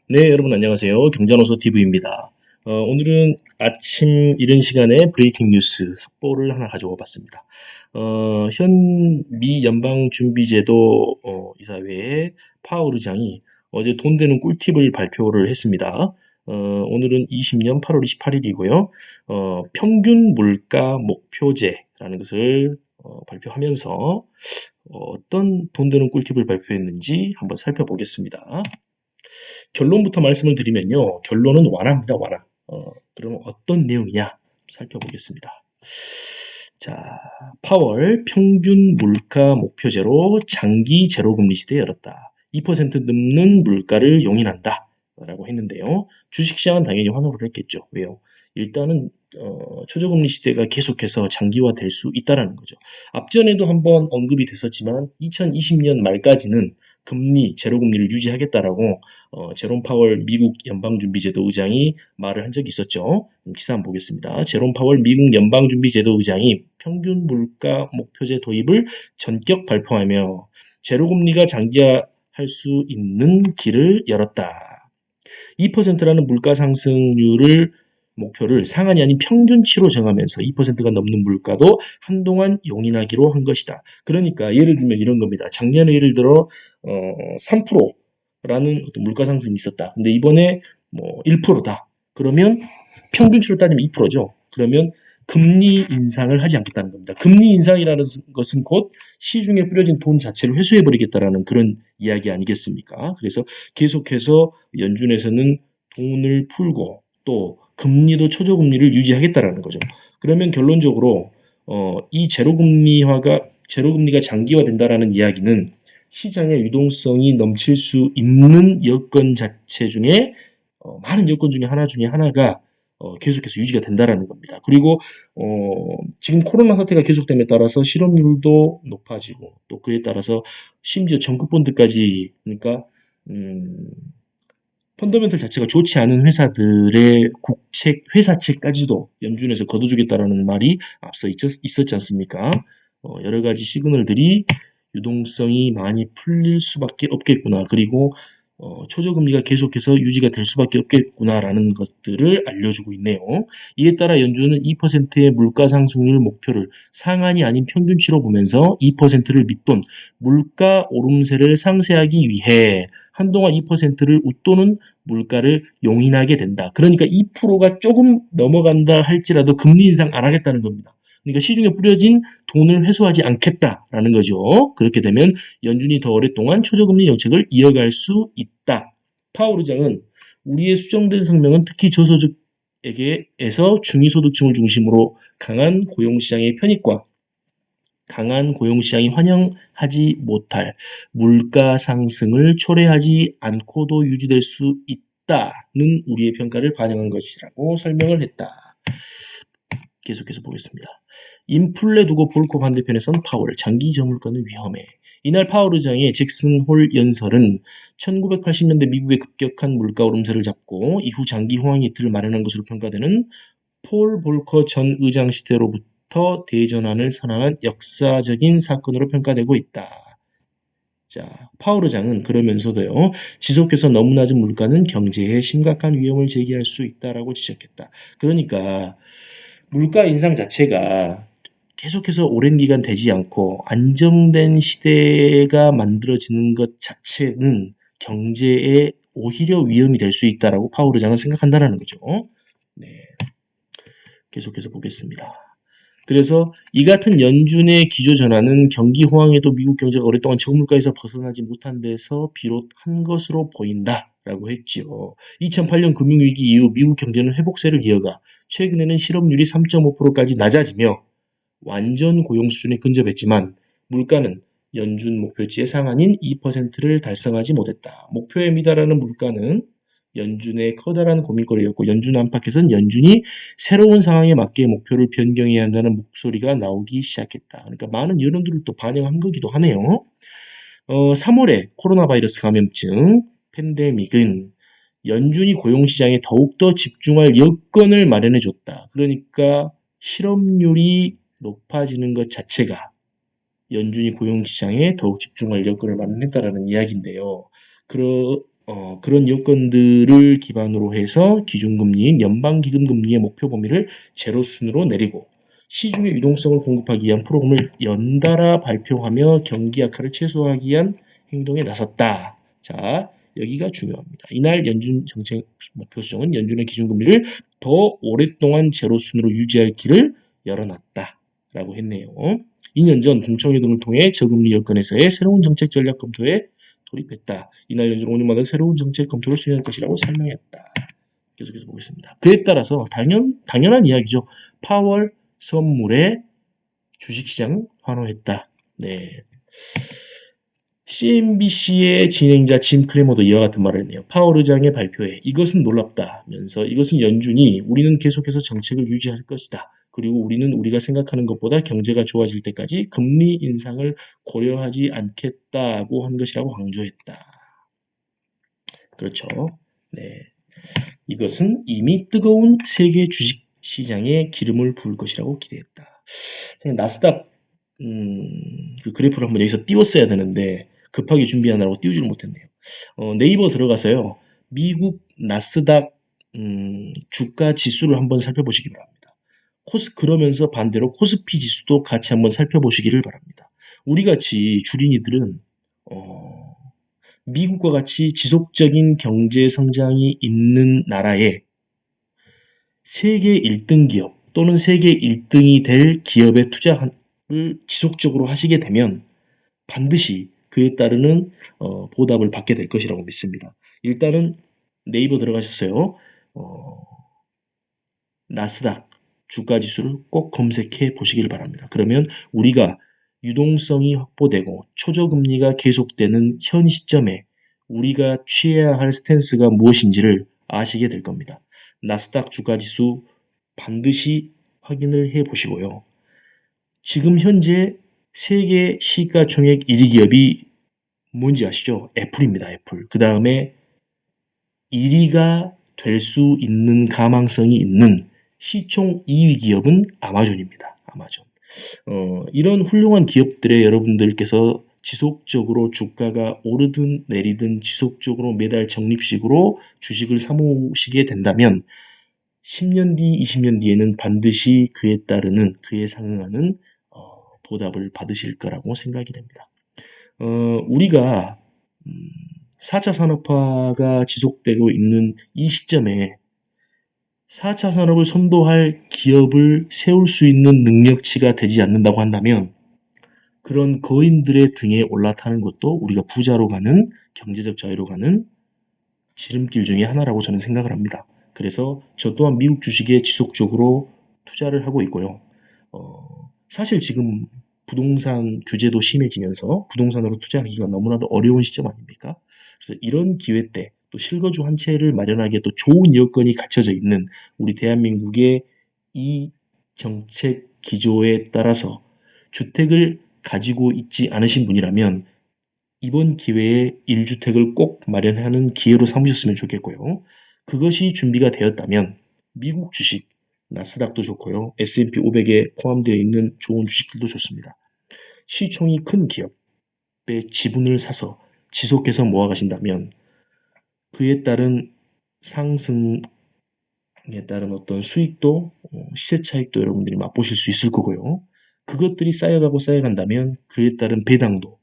네, 여러분 안녕하세요. 경자노소 TV입니다. 오늘은 아침 이른 시간에 브레이킹 뉴스 속보를 하나 가져와 봤습니다. 현 미 연방준비제도 이사회의 파월 의장이 어제 돈 되는 꿀팁을 발표를 했습니다. 오늘은 20년 8월 28일이고요. 평균 물가 목표제라는 것을 발표하면서 어떤 돈 되는 꿀팁을 발표했는지 한번 살펴보겠습니다. 결론부터 말씀을 드리면요. 결론은 완화입니다. 완화. 그러면 어떤 내용이냐 살펴보겠습니다. 자, 파월 평균 물가 목표제로 장기 제로금리 시대 열었다. 2% 넘는 물가를 용인한다. 라고 했는데요. 주식시장은 당연히 환호를 했겠죠. 왜요? 일단은 초저금리 시대가 계속해서 장기화될 수 있다는 거죠. 앞전에도 한번 언급이 됐었지만 2020년 말까지는 금리, 제로금리를 유지하겠다라고 제롬 파월 미국 연방준비제도 의장이 말을 한 적이 있었죠. 기사 한번 보겠습니다. 제롬 파월 미국 연방준비제도 의장이 평균 물가 목표제 도입을 전격 발표하며 제로금리가 장기화할 수 있는 길을 열었다. 2%라는 물가 상승률을 목표를 상한이 아닌 평균치로 정하면서 2%가 넘는 물가도 한동안 용인하기로 한 것이다. 그러니까 예를 들면 이런 겁니다. 작년에 예를 들어 3%라는 어떤 물가 상승이 있었다. 근데 이번에 뭐 1%다. 그러면 평균치로 따지면 2%죠. 그러면 금리 인상을 하지 않겠다는 겁니다. 금리 인상이라는 것은 곧 시중에 뿌려진 돈 자체를 회수해버리겠다라는 그런 이야기 아니겠습니까? 그래서 계속해서 연준에서는 돈을 풀고 또 금리도 초저금리를 유지하겠다라는 거죠. 그러면 결론적으로 이 제로금리가 장기화된다라는 이야기는 시장의 유동성이 넘칠 수 있는 여건 자체 중에 많은 여건 중에 하나가 계속해서 유지가 된다라는 겁니다. 그리고 지금 코로나 사태가 계속됨에 따라서 실업률도 높아지고 또 그에 따라서 심지어 정급 본드까지 그러니까 음, 펀더멘털 자체가 좋지 않은 회사들의 회사채까지도 연준에서 걷어주겠다라는 말이 앞서 있었지 않습니까? 여러 가지 시그널들이 유동성이 많이 풀릴 수밖에 없겠구나. 그리고 초저금리가 계속해서 유지가 될 수밖에 없겠구나라는 것들을 알려주고 있네요. 이에 따라 연준은 2%의 물가 상승률 목표를 상한이 아닌 평균치로 보면서 2%를 밑돈 물가 오름세를 상쇄하기 위해 한동안 2%를 웃도는 물가를 용인하게 된다. 그러니까 2%가 조금 넘어간다 할지라도 금리 인상 안 하겠다는 겁니다. 그러니까 시중에 뿌려진 돈을 회수하지 않겠다라는 거죠. 그렇게 되면 연준이 더 오랫동안 초저금리 정책을 이어갈 수 있다. 파월 의장은 우리의 수정된 성명은 특히 저소득에게에서 중위소득층을 중심으로 강한 고용시장의 편입과 강한 고용시장이 환영하지 못할 물가 상승을 초래하지 않고도 유지될 수 있다는 우리의 평가를 반영한 것이라고 설명을 했다. 계속해서 보겠습니다. 인플레 두고 볼코 반대편에선 파월, 장기 저물가는 위험해. 이날 파월 의장의 잭슨 홀 연설은 1980년대 미국의 급격한 물가 오름세를 잡고 이후 장기 호황의 이틀을 마련한 것으로 평가되는 폴 볼커 전 의장 시대로부터 대전환을 선언한 역사적인 사건으로 평가되고 있다. 자, 파월 의장은 그러면서도요, 지속해서 너무 낮은 물가는 경제에 심각한 위험을 제기할 수 있다라고 지적했다. 그러니까 물가 인상 자체가 계속해서 오랜 기간 되지 않고 안정된 시대가 만들어지는 것 자체는 경제에 오히려 위험이 될 수 있다라고 파월 의장은 생각한다는 거죠. 네, 계속해서 보겠습니다. 그래서 이 같은 연준의 기조 전환은 경기 호황에도 미국 경제가 오랫동안 저물가에서 벗어나지 못한 데서 비롯한 것으로 보인다라고 했지요. 2008년 금융위기 이후 미국 경제는 회복세를 이어가 최근에는 실업률이 3.5%까지 낮아지며 완전 고용 수준에 근접했지만 물가는 연준 목표치의 상한인 2%를 달성하지 못했다. 목표에 미달하는 물가는 연준의 커다란 고민거리였고 연준 안팎에서는 연준이 새로운 상황에 맞게 목표를 변경해야 한다는 목소리가 나오기 시작했다. 그러니까 많은 여론들을 또 반영한 거기도 하네요. 3월에 코로나 바이러스 감염증 팬데믹은 연준이 고용시장에 더욱더 집중할 여건을 마련해줬다. 그러니까 실업률이 높아지는 것 자체가 연준이 고용시장에 더욱 집중할 여건을 마련했다라는 이야기인데요. 그런 여건들을 기반으로 해서 기준금리인 연방기금금리의 목표 범위를 제로 수준으로 내리고 시중의 유동성을 공급하기 위한 프로그램을 연달아 발표하며 경기 악화를 최소화하기 위한 행동에 나섰다. 자, 여기가 중요합니다. 이날 연준 정책 목표 수정은 연준의 기준금리를 더 오랫동안 제로 수준으로 유지할 길을 열어놨다라고 했네요. 2년 전 공청회 등을 통해 저금리 여건에서의 새로운 정책 전략 검토에 돌입했다. 이날 연준 5년마다 새로운 정책 검토를 수행할 것이라고 설명했다. 계속해서 보겠습니다. 그에 따라서 당연한 이야기죠. 파월 선물에 주식시장을 환호했다. 네. CNBC의 진행자 짐 크레머도 이와 같은 말을 했네요. 파월 의장의 발표에 이것은 놀랍다면서 이것은 연준이 우리는 계속해서 정책을 유지할 것이다. 그리고 우리는 우리가 생각하는 것보다 경제가 좋아질 때까지 금리 인상을 고려하지 않겠다고 한 것이라고 강조했다. 그렇죠. 네. 이것은 이미 뜨거운 세계 주식 시장에 기름을 부을 것이라고 기대했다. 나스닥 그 그래프를 한번 여기서 띄웠어야 되는데 급하게 준비하느라고 띄우지를 못했네요. 네이버 들어가서요. 미국 나스닥 주가 지수를 한번 살펴보시기 바랍니다. 그러면서 반대로 코스피 지수도 같이 한번 살펴보시기를 바랍니다. 우리 같이 주린이들은 미국과 같이 지속적인 경제 성장이 있는 나라에 세계 1등 기업 또는 세계 1등이 될 기업에 투자를 지속적으로 하시게 되면 반드시 그에 따르는 보답을 받게 될 것이라고 믿습니다. 일단은 네이버 들어가셨어요. 나스닥 주가 지수를 꼭 검색해 보시길 바랍니다. 그러면 우리가 유동성이 확보되고 초저금리가 계속되는 현 시점에 우리가 취해야 할 스탠스가 무엇인지를 아시게 될 겁니다. 나스닥 주가 지수 반드시 확인을 해 보시고요. 지금 현재 세계 시가총액 1위 기업이 뭔지 아시죠? 애플입니다. 애플. 그 다음에 1위가 될 수 있는 가망성이 있는 시총 2위 기업은 아마존입니다. 아마존. 이런 훌륭한 기업들의 여러분들께서 지속적으로 주가가 오르든 내리든 지속적으로 매달 적립식으로 주식을 사모으시게 된다면 10년 뒤, 20년 뒤에는 반드시 그에 따르는 그에 상응하는 보답을 받으실 거라고 생각이 됩니다. 우리가 4차 산업화가 지속되고 있는 이 시점에 4차 산업을 선도할 기업을 세울 수 있는 능력치가 되지 않는다고 한다면 그런 거인들의 등에 올라타는 것도 우리가 부자로 가는 경제적 자유로 가는 지름길 중에 하나라고 저는 생각을 합니다. 그래서 저 또한 미국 주식에 지속적으로 투자를 하고 있고요. 사실 지금 부동산 규제도 심해지면서 부동산으로 투자하기가 너무나도 어려운 시점 아닙니까? 그래서 이런 기회 때 또 실거주 한 채를 마련하기에 또 좋은 여건이 갖춰져 있는 우리 대한민국의 이 정책 기조에 따라서 주택을 가지고 있지 않으신 분이라면 이번 기회에 1주택을 꼭 마련하는 기회로 삼으셨으면 좋겠고요. 그것이 준비가 되었다면 미국 주식, 나스닥도 좋고요. S&P 500에 포함되어 있는 좋은 주식들도 좋습니다. 시총이 큰 기업의 지분을 사서 지속해서 모아가신다면 그에 따른 상승에 따른 어떤 수익도 시세 차익도 여러분들이 맛보실 수 있을 거고요. 그것들이 쌓여가고 쌓여간다면 그에 따른 배당도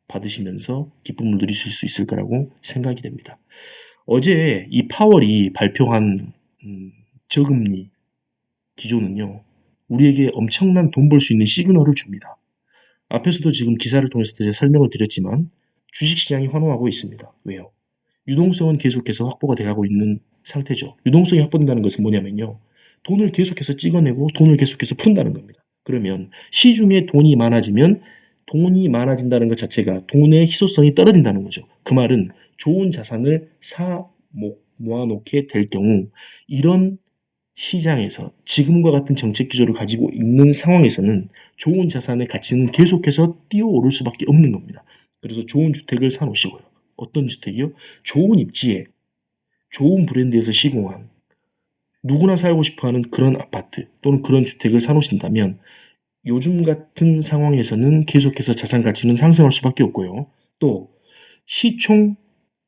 받으시면서 기쁨을 누리실 수 있을 거라고 생각이 됩니다. 어제 이 파월이 발표한 저금리 기조는요. 우리에게 엄청난 돈 벌 수 있는 시그널을 줍니다. 앞에서도 지금 기사를 통해서도 제가 설명을 드렸지만 주식시장이 환호하고 있습니다. 왜요? 유동성은 계속해서 확보가 돼가고 있는 상태죠. 유동성이 확보된다는 것은 뭐냐면요. 돈을 계속해서 찍어내고 돈을 계속해서 푼다는 겁니다. 그러면 시중에 돈이 많아지면 돈이 많아진다는 것 자체가 돈의 희소성이 떨어진다는 거죠. 그 말은 좋은 자산을 모아놓게 될 경우 이런 시장에서 지금과 같은 정책 기조를 가지고 있는 상황에서는 좋은 자산의 가치는 계속해서 뛰어오를 수밖에 없는 겁니다. 그래서 좋은 주택을 사놓으시고요. 어떤 주택이요? 좋은 입지에 좋은 브랜드에서 시공한 누구나 살고 싶어하는 그런 아파트 또는 그런 주택을 사놓으신다면 요즘 같은 상황에서는 계속해서 자산 가치는 상승할 수밖에 없고요. 또 시총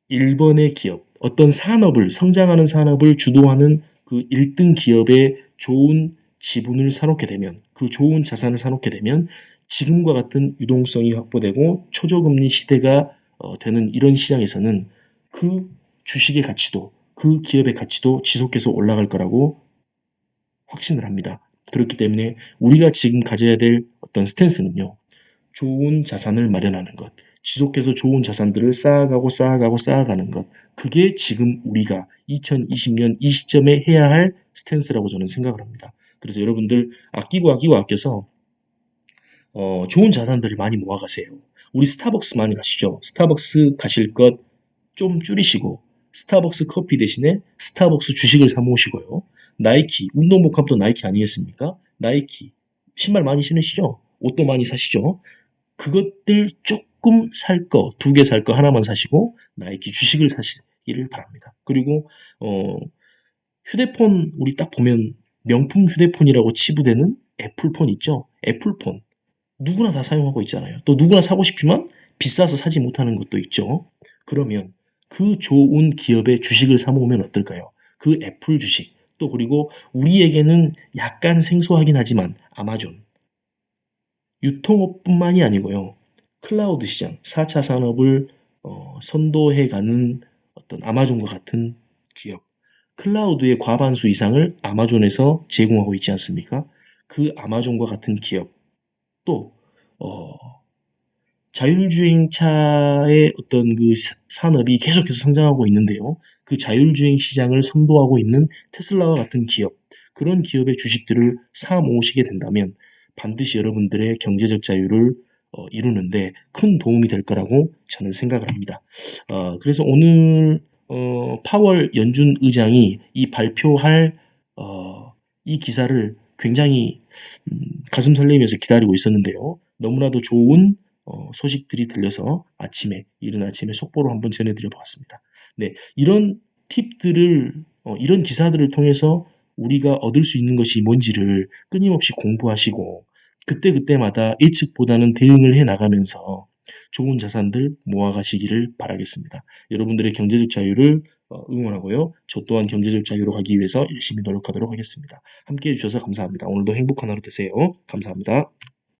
1번의 기업, 어떤 산업을, 성장하는 산업을 주도하는 그 1등 기업의 좋은 지분을 사놓게 되면, 그 좋은 자산을 사놓게 되면 지금과 같은 유동성이 확보되고 초저금리 시대가 되는 이런 시장에서는 그 주식의 가치도, 그 기업의 가치도 지속해서 올라갈 거라고 확신을 합니다. 그렇기 때문에 우리가 지금 가져야 될 어떤 스탠스는요. 좋은 자산을 마련하는 것, 지속해서 좋은 자산들을 쌓아가는 것, 그게 지금 우리가 2020년 이 시점에 해야 할 스탠스라고 저는 생각을 합니다. 그래서 여러분들 아끼고 아껴서 좋은 자산들을 많이 모아가세요. 우리 스타벅스 많이 가시죠? 스타벅스 가실 것 좀 줄이시고 스타벅스 커피 대신에 스타벅스 주식을 사 모으시고요. 나이키, 운동복합도 나이키 아니겠습니까? 나이키, 신발 많이 신으시죠? 옷도 많이 사시죠? 그것들 조금 살 거, 2개 살 거 하나만 사시고 나이키 주식을 사시기를 바랍니다. 그리고 휴대폰 우리 딱 보면 명품 휴대폰이라고 치부되는 애플폰 있죠? 애플폰 누구나 다 사용하고 있잖아요. 또 누구나 사고 싶지만 비싸서 사지 못하는 것도 있죠. 그러면 그 좋은 기업의 주식을 사 모으면 어떨까요? 그 애플 주식, 또 그리고 우리에게는 약간 생소하긴 하지만 아마존, 유통업뿐만이 아니고요. 클라우드 시장, 4차 산업을 선도해가는 어떤 아마존과 같은 기업, 클라우드의 과반수 이상을 아마존에서 제공하고 있지 않습니까? 그 아마존과 같은 기업, 또 어, 자율주행차의 어떤 그 산업이 계속해서 성장하고 있는데요. 그 자율주행 시장을 선도하고 있는 테슬라와 같은 기업, 그런 기업의 주식들을 사 모으시게 된다면 반드시 여러분들의 경제적 자유를 이루는데 큰 도움이 될 거라고 저는 생각을 합니다. 그래서 오늘 파월 연준 의장이 이 발표할 이 기사를 굉장히 가슴 설레면서 기다리고 있었는데요. 너무나도 좋은 소식들이 들려서 이른 아침에 속보로 한번 전해드려 보았습니다. 네, 이런 팁들을, 이런 기사들을 통해서 우리가 얻을 수 있는 것이 뭔지를 끊임없이 공부하시고, 그때그때마다 예측보다는 대응을 해 나가면서 좋은 자산들 모아가시기를 바라겠습니다. 여러분들의 경제적 자유를 응원하고요. 저 또한 경제적 자유로 가기 위해서 열심히 노력하도록 하겠습니다. 함께 해주셔서 감사합니다. 오늘도 행복한 하루 되세요. 감사합니다.